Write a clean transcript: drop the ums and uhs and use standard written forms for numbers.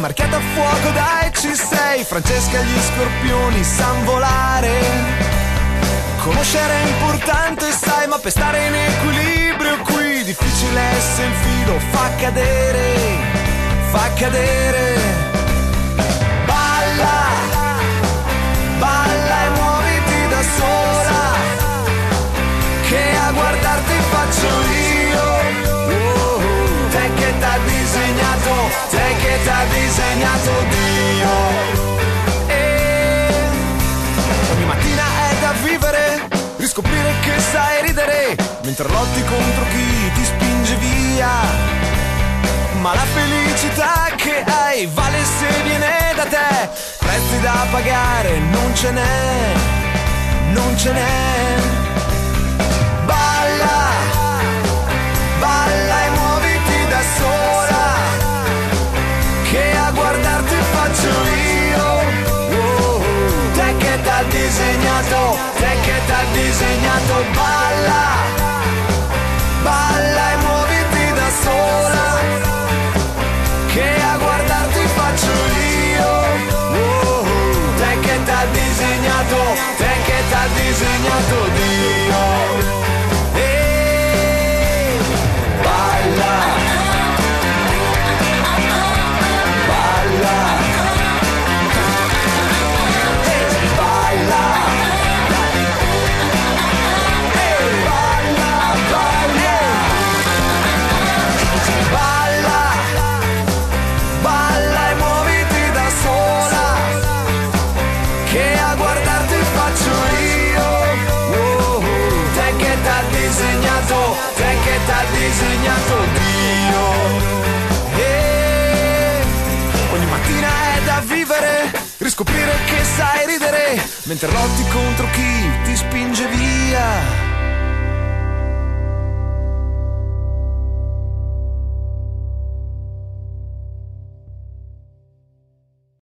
marchiata a fuoco dai C6. Francesca gli scorpioni san volare. Conoscere è importante, sai, ma per stare in equilibrio qui difficile se il filo fa cadere, fa cadere. Balla, balla e muoviti da sola, che a guardarti faccio io. Te che t'ha disegnato, te che t'ha disegnato Dio. Ogni mattina è da vivere, riscoprire che sai ridere, mentre lotti contro chi ti spinge via. Ma la felicità che hai vale se viene da te, prezzi da pagare non ce n'è, non ce n'è. Balla, balla e muoviti da sola, che a guardarti faccio io. Te che t'ha disegnato, te che t'ha disegnato. Balla, balla e muoviti da sola, che a guardarti faccio io. Te che t'ha disegnato, te che t'ha disegnato Dio. Balla, balla, te che t'ha disegnato Dio. Ogni mattina è da vivere, riscoprire che sai ridere, mentre lotti contro chi ti spinge via.